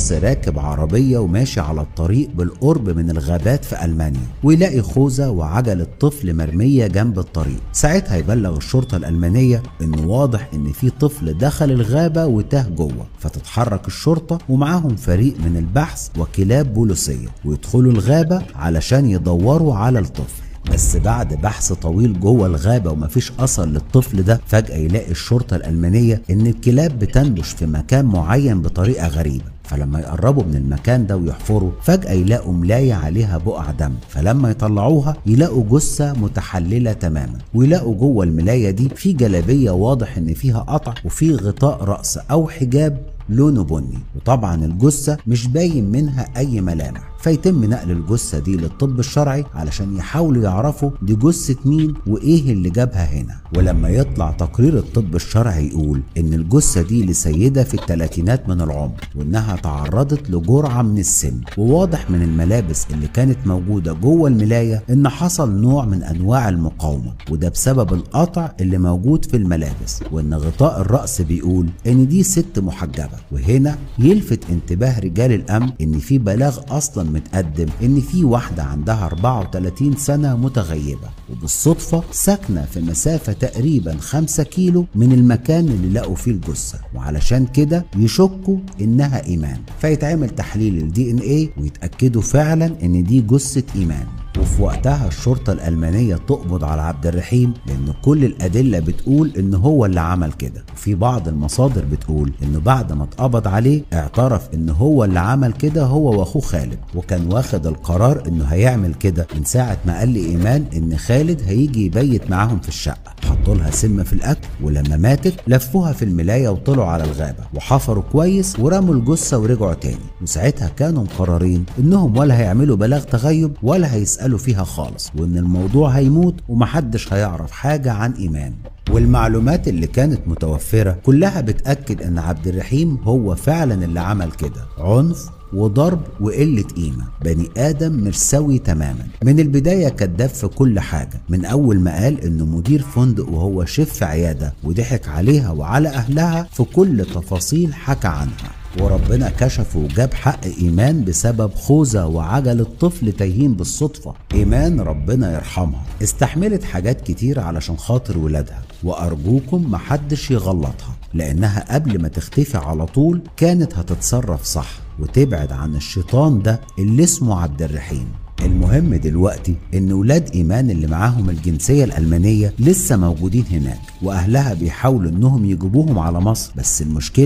شخص راكب عربية وماشي على الطريق بالقرب من الغابات في ألمانيا، ويلاقي خوذة وعجلة طفل مرمية جنب الطريق. ساعتها يبلغ الشرطة الألمانية إنه واضح إن في طفل دخل الغابة وتاه جوه، فتتحرك الشرطة ومعاهم فريق من البحث وكلاب بوليسية ويدخلوا الغابة علشان يدوروا على الطفل. بس بعد بحث طويل جوه الغابة ومفيش أثر للطفل ده، فجأة يلاقي الشرطة الألمانية إن الكلاب بتنبش في مكان معين بطريقة غريبة. فلما يقربوا من المكان ده ويحفروا، فجأة يلاقوا ملاية عليها بقع دم. فلما يطلعوها يلاقوا جثة متحللة تماما، ويلاقوا جوه الملاية دي في جلابية واضح إن فيها قطع وفي غطاء رأس أو حجاب لونه بني، وطبعا الجثة مش باين منها أي ملامح. فيتم نقل الجثة دي للطب الشرعي علشان يحاولوا يعرفوا دي جثة مين وإيه اللي جابها هنا. ولما يطلع تقرير الطب الشرعي يقول إن الجثة دي لسيدة في الثلاثينات من العمر، وإنها تعرضت لجرعة من السم، وواضح من الملابس اللي كانت موجودة جوه الملاية إن حصل نوع من أنواع المقاومة، وده بسبب القطع اللي موجود في الملابس. وإن غطاء الرأس بيقول إن دي ست محجبة. وهنا يلفت انتباه رجال الأمن إن في بلاغ أصلا متقدم إن في واحدة عندها 34 سنة متغيبة، وبالصدفة ساكنة في مسافة تقريبا 5 كيلو من المكان اللي لقوا فيه الجثة، وعلشان كده يشكوا إنها إيمان. فيتعمل تحليل ال DNA ويتأكدوا فعلا إن دي جثة إيمان. وفي وقتها الشرطة الألمانية تقبض على عبد الرحيم، لأن كل الأدلة بتقول إن هو اللي عمل كده. وفي بعض المصادر بتقول إنه بعد ما اتقبض عليه اعترف إن هو اللي عمل كده هو وأخوه خالد، وكان واخد القرار إنه هيعمل كده من ساعة ما قال لإيمان إن خالد هيجي يبيت معاهم في الشقة. حطوا لها سم في الأكل، ولما ماتت لفوها في الملاية وطلعوا على الغابة وحفروا كويس ورموا الجثة ورجعوا تاني. وساعتها كانوا مقررين إنهم ولا هيعملوا بلاغ تغيب ولا هيسألوا فيها خالص، وإن الموضوع هيموت ومحدش هيعرف حاجة عن إيمان. والمعلومات اللي كانت متوفرة كلها بتأكد إن عبد الرحيم هو فعلا اللي عمل كده. عنف وضرب وقلة قيمة، بني آدم مش سوي تماما. من البداية كداب في كل حاجة، من أول ما قال إنه مدير فندق وهو شيف في عيادة، وضحك عليها وعلى أهلها في كل تفاصيل حكى عنها. وربنا كشف وجاب حق إيمان بسبب خوذة وعجلة طفل تايهين بالصدفة. إيمان ربنا يرحمها استحملت حاجات كتير علشان خاطر ولادها، وأرجوكم محدش يغلطها، لأنها قبل ما تختفي على طول كانت هتتصرف صح وتبعد عن الشيطان ده اللي اسمه عبد الرحيم. المهم دلوقتي ان ولاد ايمان اللي معاهم الجنسية الألمانية لسه موجودين هناك، واهلها بيحاولوا انهم يجيبوهم على مصر، بس المشكلة